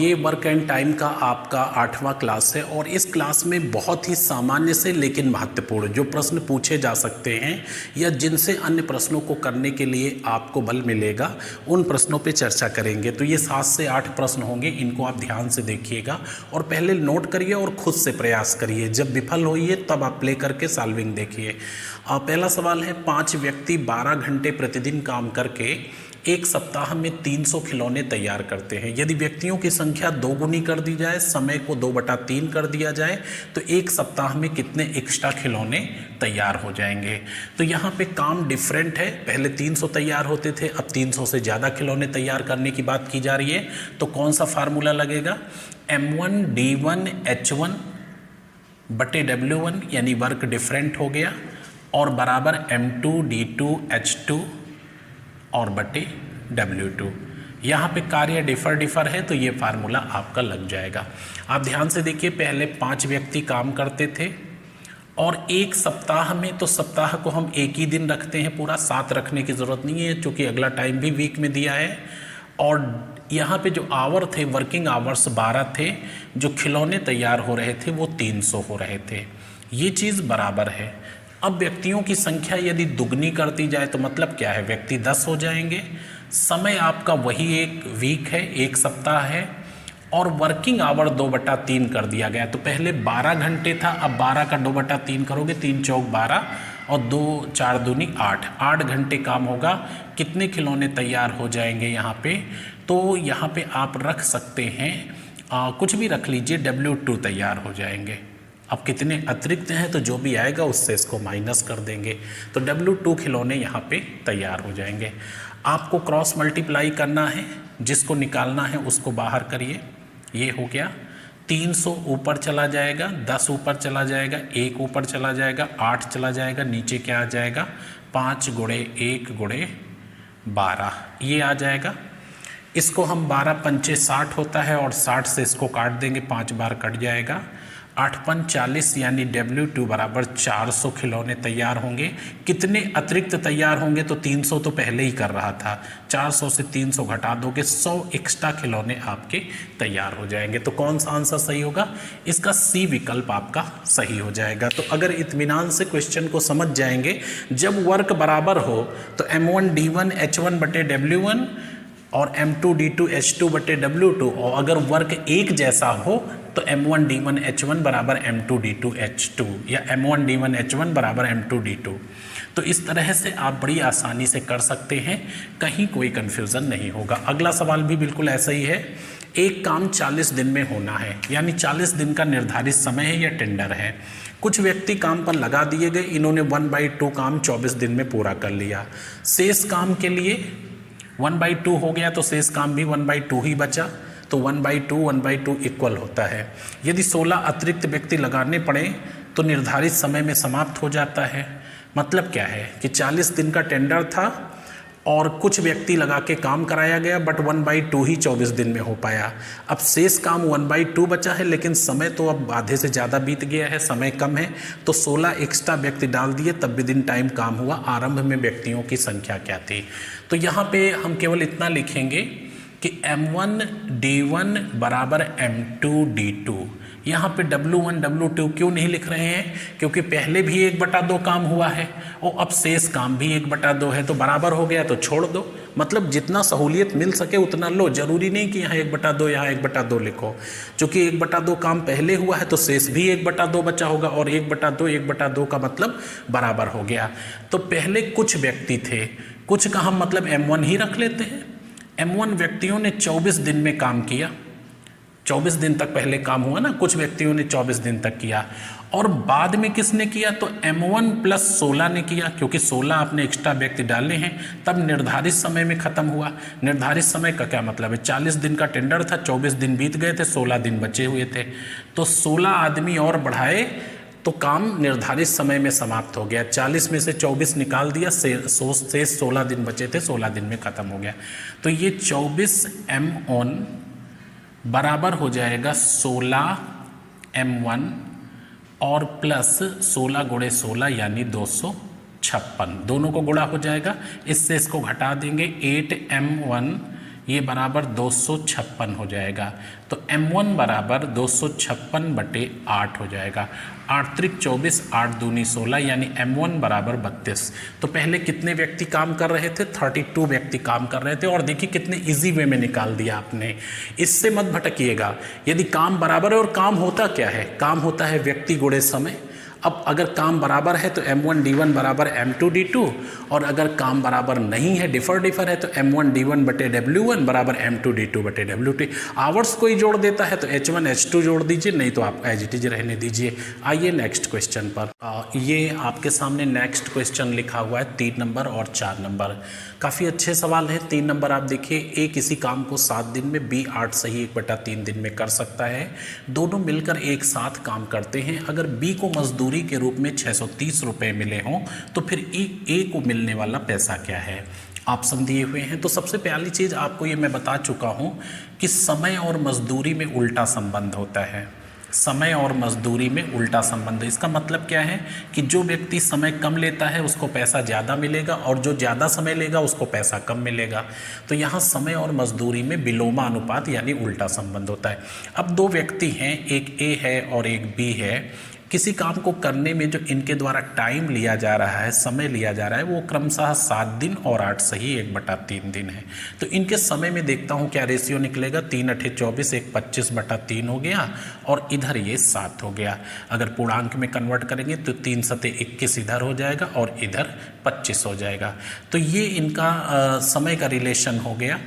ये work and time का आपका 8वां क्लास है और इस क्लास में बहुत ही सामान्य से लेकिन महत्वपूर्ण जो प्रश्न पूछे जा सकते हैं या जिनसे अन्य प्रश्नों को करने के लिए आपको बल मिलेगा, उन प्रश्नों पे चर्चा करेंगे। तो ये 7 से 8 प्रश्न होंगे, इनको आप ध्यान से देखिएगा और पहले नोट करिए और खुद से प्रयास करिए। जब विफल होइए तब आप प्ले करके सॉल्विंग देखिए। पहला सवाल है, 5 व्यक्ति 12 घंटे प्रतिदिन काम करके एक सप्ताह में 300 खिलौने तैयार करते हैं। यदि व्यक्तियों की संख्या 2 गुनी कर दी जाए, समय को 2/3 कर दिया जाए, तो एक सप्ताह में कितने एक्स्ट्रा खिलौने तैयार हो जाएंगे। तो यहाँ पे काम डिफरेंट है, पहले 300 तैयार होते थे, अब 300 से ज़्यादा खिलौने तैयार करने की बात की जा रही है। तो कौन सा फार्मूला लगेगा, M1D1H1 बटे W1 यानी वर्क डिफरेंट हो गया और बराबर M2D2H2 और बटे W2। यहाँ पे कार्य डिफर है तो ये फार्मूला आपका लग जाएगा। आप ध्यान से देखिए, पहले 5 व्यक्ति काम करते थे और एक सप्ताह में, तो सप्ताह को हम एक ही दिन रखते हैं, पूरा 7 रखने की ज़रूरत नहीं है क्योंकि अगला टाइम भी वीक में दिया है। और यहाँ पे जो आवर थे, वर्किंग आवर्स 12 थे, जो खिलौने तैयार हो रहे थे वो 300 हो रहे थे। ये चीज़ बराबर है। अब व्यक्तियों की संख्या यदि दुगनी कर दी जाए तो मतलब क्या है, व्यक्ति 10 हो जाएंगे। समय आपका वही एक वीक है, एक सप्ताह है और वर्किंग आवर 2/3 कर दिया गया। तो पहले 12 घंटे था, अब 12 का 2/3 करोगे, 3 चौक 12 और 2 4 दूनी 8, 8 घंटे काम होगा। कितने खिलौने तैयार हो जाएंगे यहाँ पे, तो यहाँ पे आप रख सकते हैं कुछ भी रख लीजिए, W2 तैयार हो जाएंगे। अब कितने अतिरिक्त हैं तो जो भी आएगा उससे इसको माइनस कर देंगे, तो W2 खिलौने यहाँ पे तैयार हो जाएंगे। आपको क्रॉस मल्टीप्लाई करना है, जिसको निकालना है उसको बाहर करिए। ये हो गया, 300 ऊपर चला जाएगा, 10 ऊपर चला जाएगा, 1 ऊपर चला जाएगा, 8 चला जाएगा, नीचे क्या आ जाएगा, 5 गुणे 1 गुणे 12 ये आ जाएगा। इसको हम 12 पंचे 60 होता है और 60 से इसको काट देंगे, 5 बार कट जाएगा, 8 पंच 40 यानी W2 बराबर 400 खिलौने तैयार होंगे। कितने अतिरिक्त तैयार होंगे, तो 300 तो पहले ही कर रहा था, 400 से 300 घटा दोगे, 100 एक्स्ट्रा खिलौने आपके तैयार हो जाएंगे। तो कौन सा आंसर सही होगा, इसका C विकल्प आपका सही हो जाएगा। तो अगर इत्मीनान से क्वेश्चन को समझ जाएंगे, जब वर्क बराबर हो तो M1D1H1 बटे W1 और M2D2H2 बटे W2, और अगर वर्क एक जैसा हो तो M1D1H1 बराबर M2D2H2 या M1D1H1 बराबर M2D2। तो इस तरह से आप बड़ी आसानी से कर सकते हैं, कहीं कोई कन्फ्यूज़न नहीं होगा। अगला सवाल भी बिल्कुल ऐसा ही है, एक काम 40 दिन में होना है, यानी 40 दिन का निर्धारित समय है या टेंडर है। कुछ व्यक्ति काम पर लगा दिए गए, इन्होंने 1/2 काम 24 दिन में पूरा कर लिया। शेष काम के लिए 1/2 हो गया तो शेष काम भी 1/2 ही बचा, तो 1/2 इक्वल होता है। यदि 16 अतिरिक्त व्यक्ति लगाने पड़े तो निर्धारित समय में समाप्त हो जाता है। मतलब क्या है कि 40 दिन का टेंडर था और कुछ व्यक्ति लगा के काम कराया गया, बट 1/2 ही 24 दिन में हो पाया। अब शेष काम 1/2 बचा है, लेकिन समय तो अब आधे से ज़्यादा बीत गया है, समय कम है, तो 16 एक्स्ट्रा व्यक्ति डाल दिए, तब विदिन टाइम काम हुआ। आरंभ में व्यक्तियों की संख्या क्या थी, तो यहाँ पे हम केवल इतना लिखेंगे कि M1D1 बराबर M2D2। यहाँ पे W1 W2 क्यों नहीं लिख रहे हैं, क्योंकि पहले भी 1/2 काम हुआ है और अब शेष काम भी 1/2 है, तो बराबर हो गया तो छोड़ दो। मतलब जितना सहूलियत मिल सके उतना लो, जरूरी नहीं कि यहाँ 1/2 यहाँ 1/2 लिखो। चूँकि 1/2 काम पहले हुआ है तो शेष भी 1/2 बचा होगा और 1/2 का मतलब बराबर हो गया। तो पहले कुछ व्यक्ति थे, कुछ का हम मतलब M1 ही रख लेते हैं। M1 व्यक्तियों ने 24 दिन में काम किया, 24 दिन तक पहले काम हुआ ना, कुछ व्यक्तियों ने 24 दिन तक किया। और बाद में किसने किया, तो M1 + 16 ने किया, क्योंकि 16 आपने एक्स्ट्रा व्यक्ति डाले हैं, तब निर्धारित समय में ख़त्म हुआ। निर्धारित समय का क्या मतलब है, 40 दिन का टेंडर था, 24 दिन बीत गए थे, 16 दिन बचे हुए थे, तो 16 आदमी और बढ़ाए तो काम निर्धारित समय में समाप्त हो गया। 40 में से 24 निकाल दिया, शेष 16 दिन बचे थे, 16 दिन में ख़त्म हो गया। तो ये 24 M1 बराबर हो जाएगा 16 M1 और प्लस 16 गुणे 16 यानी 256, दोनों को गुणा हो जाएगा। इससे इसको घटा देंगे, 8 M1 ये बराबर 256 हो जाएगा। तो m1 बराबर 256/8 हो जाएगा। 8 त्रिक 24, 8 दूनी 16, यानी m1 बराबर 32। तो पहले कितने व्यक्ति काम कर रहे थे? 32 व्यक्ति काम कर रहे थे। और देखिए कितने इजी वे में निकाल दिया आपने। इससे मत भटकिएगा। यदि काम बराबर है, और काम होता क्या है? काम होता है व्यक्ति गुणे समय। अब अगर काम बराबर है तो m1d1 बराबर m2d2, और अगर काम बराबर नहीं है, डिफर है, तो m1d1/w1 बराबर m2d2/w2। आवर्स कोई जोड़ देता है तो h1 h2 जोड़ दीजिए, नहीं तो आप एज इट इज रहने दीजिए। आइए नेक्स्ट क्वेश्चन पर। ये आपके सामने नेक्स्ट क्वेश्चन लिखा हुआ है 3 नंबर और 4 नंबर। काफ़ी अच्छे सवाल हैं। 3 नंबर आप देखिए, ए किसी काम को 7 दिन में, बी 8 सही 1/3 दिन में कर सकता है। दोनों मिलकर एक साथ काम करते हैं। अगर बी को मजदूरी के रूप में 630 रुपये मिले हों तो फिर ए को मिलने वाला पैसा क्या है? ऑप्शन दिए हुए हैं। तो सबसे पहली चीज़ आपको ये मैं बता चुका हूँ कि समय और मजदूरी में उल्टा संबंध होता है। समय और मजदूरी में उल्टा संबंध। इसका मतलब क्या है कि जो व्यक्ति समय कम लेता है उसको पैसा ज़्यादा मिलेगा, और जो ज़्यादा समय लेगा उसको पैसा कम मिलेगा। तो यहाँ समय और मजदूरी में विलोमा अनुपात यानी उल्टा संबंध होता है। अब 2 व्यक्ति हैं, एक ए है और एक बी है। किसी काम को करने में जो इनके द्वारा टाइम लिया जा रहा है, समय लिया जा रहा है, वो क्रमशः 7 दिन और 8 सही 1/3 दिन है। तो इनके समय में देखता हूँ क्या रेशियो निकलेगा। 3 8 24, 1 25/3 हो गया, और इधर ये 7 हो गया। अगर पूर्णांक में कन्वर्ट करेंगे तो 3 7 21 इधर हो जाएगा और इधर 25 हो जाएगा। तो ये इनका समय का रिलेशन हो गया।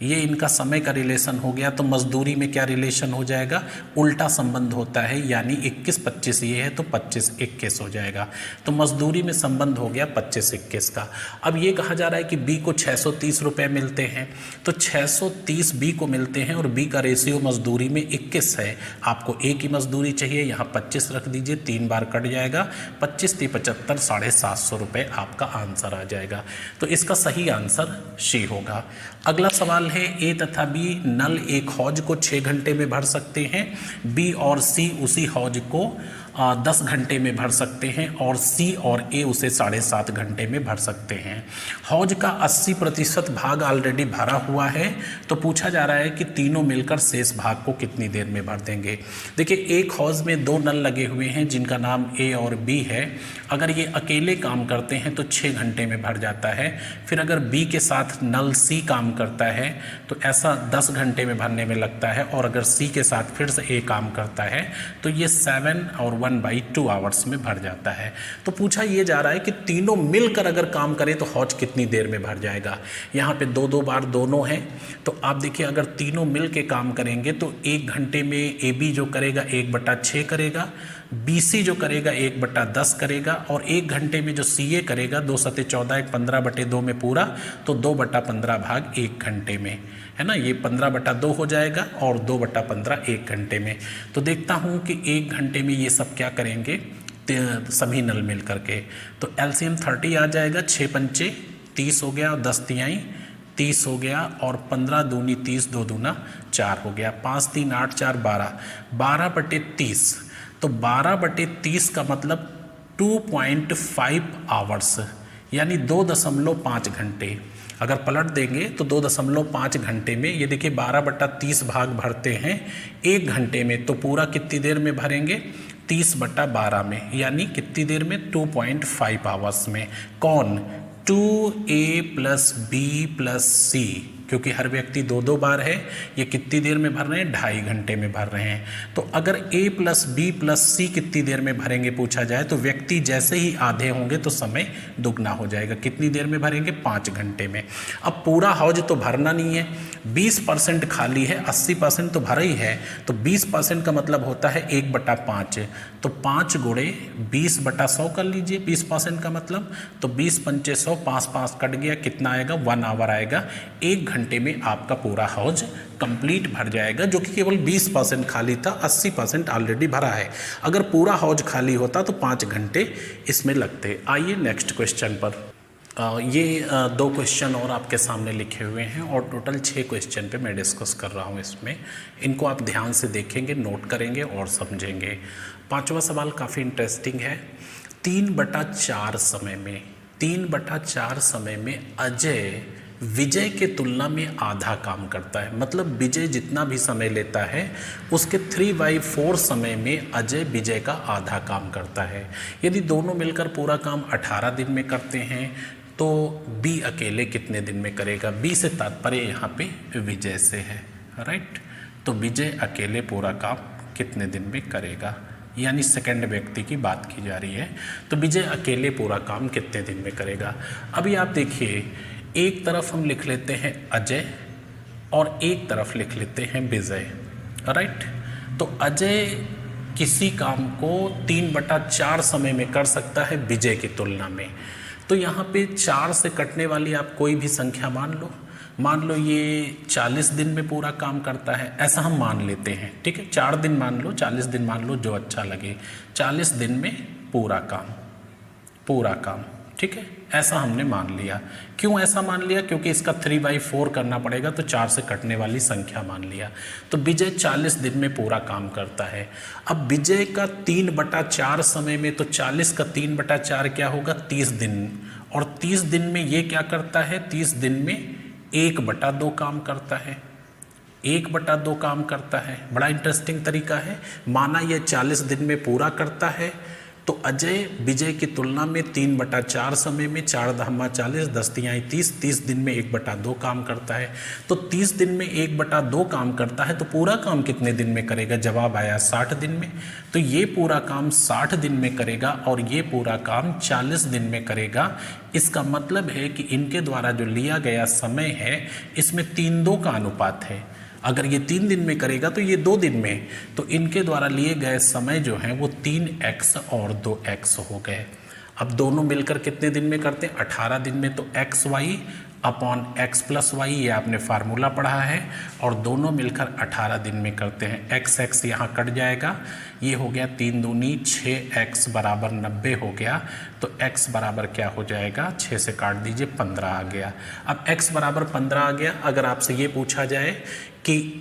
ये इनका समय का रिलेशन हो गया। तो मजदूरी में क्या रिलेशन हो जाएगा? उल्टा संबंध होता है, यानी 21 25 ये है तो 25 21 हो जाएगा। तो मजदूरी में संबंध हो गया 25 21 का। अब ये कहा जा रहा है कि बी को 630 रुपये मिलते हैं, तो 630 बी को मिलते हैं, और बी का रेशियो मजदूरी में 21 है। आपको ए की मजदूरी चाहिए, यहाँ 25 रख दीजिए, 3 बार कट जाएगा, 25 3 75, 750 रुपये आपका आंसर आ जाएगा। तो इसका सही आंसर सी होगा। अगला सवाल है, ए तथा बी नल एक हौज को 6 घंटे में भर सकते हैं। बी और सी उसी हौज को 10 घंटे में भर सकते हैं, और सी और ए उसे 7.5 घंटे में भर सकते हैं। हौज का 80% भाग ऑलरेडी भरा हुआ है। तो पूछा जा रहा है कि तीनों मिलकर शेष भाग को कितनी देर में भर देंगे। देखिए, एक हौज में 2 नल लगे हुए हैं जिनका नाम ए और बी है। अगर ये अकेले काम करते हैं तो 6 घंटे में भर जाता है। फिर अगर बी के साथ नल सी काम करता है तो ऐसा 10 घंटे में भरने में लगता है, और अगर सी के साथ फिर से ए काम करता है तो ये 7 और 1/2 आवर्स में भर जाता है। तो पूछा ये जा रहा है कि तीनों मिलकर अगर काम करें तो हौज कितनी देर में भर जाएगा। यहाँ पे 2 2 बार दोनों हैं। तो आप देखिए, अगर तीनों मिल के काम करेंगे तो 1 घंटे में ए बी जो करेगा 1/6 करेगा, बी सी जो करेगा 1/10 करेगा, और 1 घंटे में जो सी ए करेगा 2 7 14 1 15/2 में पूरा, तो 2/15 भाग 1 घंटे में, है ना। ये 15/2 हो जाएगा, और 2/15 1 घंटे में। तो देखता हूँ कि 1 घंटे में ये सब क्या करेंगे, सभी नल मिल करके। तो एलसीएम 30 आ जाएगा। 6 पंचे 30 हो गया, और 10 तिहाई 30 हो गया, और 15 दूनी 30, 2 दूना 4 हो गया, 5 3 8 4 12, 12/30। तो 12/30 का मतलब 2.5 आवर्स, यानी 2.5 घंटे। अगर पलट देंगे तो 2.5 घंटे में, ये देखिए 12/30 भाग भरते हैं 1 घंटे में, तो पूरा कितनी देर में भरेंगे? 30/12 में, यानी कितनी देर में? 2.5 आवर्स में। कौन? 2a + b + c, क्योंकि हर व्यक्ति 2 2 बार है। ये कितनी देर में भर रहे हैं? 2.5 घंटे में भर रहे हैं। तो अगर a + b + c कितनी देर में भरेंगे पूछा जाए, तो व्यक्ति जैसे ही आधे होंगे तो समय दुगना हो जाएगा। कितनी देर में भरेंगे? 5 घंटे में। अब पूरा हौज तो भरना नहीं है, 20% खाली है, 80% तो भरा ही है। तो 20% का मतलब होता है 1/5, तो 5 गुणे 20/100 कर लीजिए 20% का मतलब। तो 20 पंचे 100, 5 5 कट गया, कितना आएगा? 1 आवर आएगा। 1 घंटे में आपका पूरा हौज कंप्लीट भर जाएगा, जो कि केवल 20% खाली था, 80% ऑलरेडी भरा है। अगर पूरा हौज खाली होता तो 5 घंटे इसमें लगते। आइए नेक्स्ट क्वेश्चन पर। ये 2 क्वेश्चन और आपके सामने लिखे हुए हैं, और टोटल 6 क्वेश्चन पे मैं डिस्कस कर रहा हूँ इसमें। इनको आप ध्यान से देखेंगे, नोट करेंगे और समझेंगे। 5वां सवाल काफ़ी इंटरेस्टिंग है। 3/4 समय में 3/4 समय में अजय विजय के तुलना में आधा काम करता है। मतलब विजय जितना भी समय लेता है उसके 3/4 समय में अजय विजय का आधा काम करता है। यदि दोनों मिलकर पूरा काम 18 दिन में करते हैं तो बी अकेले कितने दिन में करेगा। बी से तात्पर्य यहाँ पे विजय से है, राइट। तो विजय अकेले पूरा काम कितने दिन में करेगा, यानी सेकंड व्यक्ति की बात की जा रही है। तो विजय अकेले पूरा काम कितने दिन में करेगा। अभी आप देखिए, एक तरफ हम लिख लेते हैं अजय और एक तरफ लिख लेते हैं विजय, राइट। तो अजय किसी काम को 3/4 समय में कर सकता है विजय की तुलना में। तो यहाँ पे 4 से कटने वाली आप कोई भी संख्या मान लो ये 40 दिन में पूरा काम करता है, ऐसा हम मान लेते हैं, ठीक है। 4 दिन मान लो, 40 दिन मान लो, जो अच्छा लगे। 40 दिन में पूरा काम, ठीक है, ऐसा हमने मान लिया। क्यों ऐसा मान लिया? क्योंकि इसका 3/4 करना पड़ेगा, तो 4 से कटने वाली संख्या मान लिया। तो विजय 40 दिन में पूरा काम करता है। अब विजय का 3/4 समय में, तो 40 का 3/4 क्या होगा? 30 दिन। और 30 दिन में ये क्या करता है? 30 दिन में 1/2 काम करता है। 1/2 काम करता है। बड़ा इंटरेस्टिंग तरीका है। माना ये 40 दिन में पूरा करता है, तो अजय विजय की तुलना में 3/4 समय में, 4 धामा 40, 10 तिहाई 30 दिन में 1/2 काम करता है। तो 30 दिन में 1/2 काम करता है, तो पूरा काम कितने दिन में करेगा? जवाब आया 60 दिन में। तो ये पूरा काम 60 दिन में करेगा और ये पूरा काम 40 दिन में करेगा। इसका मतलब है कि इनके द्वारा जो लिया गया समय है, इसमें 3:2 का अनुपात है। अगर ये 3 दिन में करेगा तो ये 2 दिन में, तो इनके द्वारा लिए गए समय जो हैं वो 3x और 2x हो गए। अब दोनों मिलकर कितने दिन में करते हैं? 18 दिन में। तो xy अपॉन x+y, ये आपने फार्मूला पढ़ा है, और दोनों मिलकर 18 दिन में करते हैं। x यहाँ कट जाएगा, ये हो गया 3 दूनी 6x बराबर 90 हो गया। तो x बराबर क्या हो जाएगा? 6 से काट दीजिए, 15 आ गया। अब x बराबर 15 आ गया। अगर आपसे ये पूछा जाए कि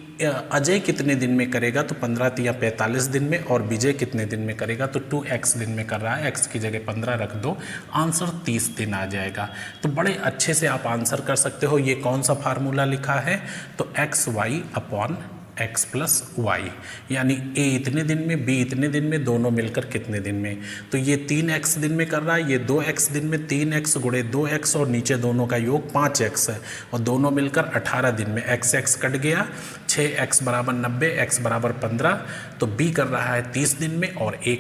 अजय कितने दिन में करेगा, तो 15 तिया 45 दिन में, और विजय कितने दिन में करेगा, तो 2x दिन में कर रहा है। x की जगह 15 रख दो, आंसर 30 दिन आ जाएगा। तो बड़े अच्छे से आप आंसर कर सकते हो। ये कौन सा फार्मूला लिखा है? तो xy अपॉन x+y, यानी a इतने दिन में, b इतने दिन में, दोनों मिलकर कितने दिन में। तो ये 3x दिन में कर रहा है, ये 2x दिन में, 3x गुणे 2x और नीचे दोनों का योग 5x है, और दोनों मिलकर 18 दिन में। x कट गया, 6x बराबर 90, x बराबर 15। तो b कर रहा है 30 दिन में और a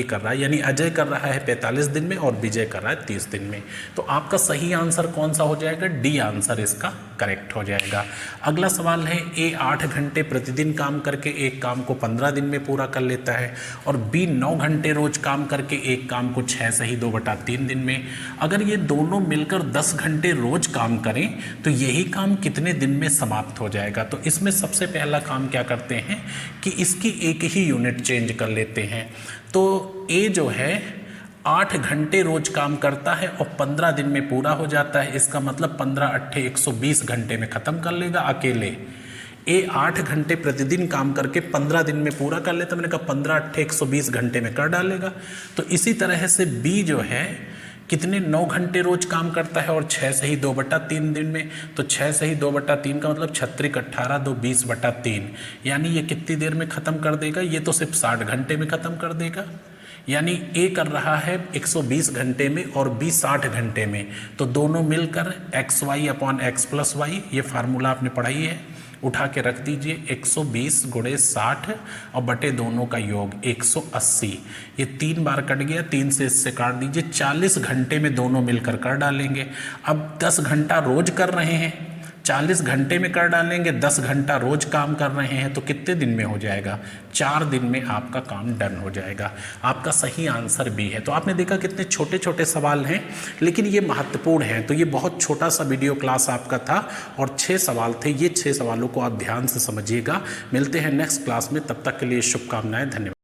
कर रहा है, यानी अजय कर रहा है 45 दिन में और विजय कर रहा है 30 दिन में। तो आपका सही आंसर कौन सा हो जाएगा? डी आंसर इसका करेक्ट हो जाएगा। अगला सवाल है, ए 8 घंटे प्रतिदिन काम करके एक काम को 15 दिन में पूरा कर लेता है, और बी 9 घंटे रोज काम करके एक काम को 6 सही 2/3 दिन में। अगर ये दोनों मिलकर 10 घंटे रोज काम करें तो यही काम कितने दिन में समाप्त हो जाएगा। तो इसमें सबसे पहला काम क्या करते हैं कि इसकी एक ही यूनिट चेंज कर लेते हैं। तो ए जो है 8 घंटे रोज काम करता है और 15 दिन में पूरा हो जाता है। इसका मतलब 15 8 120 घंटे में ख़त्म कर लेगा अकेले। ए 8 घंटे प्रतिदिन काम करके 15 दिन में पूरा कर लेता, मैंने कहा 15 8 120 घंटे में कर डालेगा। तो इसी तरह से बी जो है कितने 9 घंटे रोज काम करता है और 6 सही 2/3 दिन में। तो 6 सही 2/3 का मतलब 36 18 2 20/3, यानी ये कितनी देर में ख़त्म कर देगा? ये तो सिर्फ 60 घंटे में ख़त्म कर देगा। यानी ए कर रहा है 120 घंटे में और बी 60 घंटे में। तो दोनों मिलकर xy अपॉन x+y, ये फार्मूला आपने पढ़ाई है, उठा के रख दीजिए। 120 गुणे 60 और बटे दोनों का योग 180। ये 3 बार कट गया, 3 से इससे काट दीजिए। 40 घंटे में दोनों मिलकर कर डालेंगे। अब 10 घंटा रोज कर रहे हैं, 40 घंटे में कर डालेंगे। 10 घंटा रोज काम कर रहे हैं तो कितने दिन में हो जाएगा? 4 दिन में आपका काम डन हो जाएगा। आपका सही आंसर बी है। तो आपने देखा कितने छोटे छोटे सवाल हैं, लेकिन ये महत्वपूर्ण हैं। तो ये बहुत छोटा सा वीडियो क्लास आपका था और 6 सवाल थे। ये 6 सवालों को आप ध्यान से समझिएगा। मिलते हैं नेक्स्ट क्लास में, तब तक के लिए शुभकामनाएं। धन्यवाद।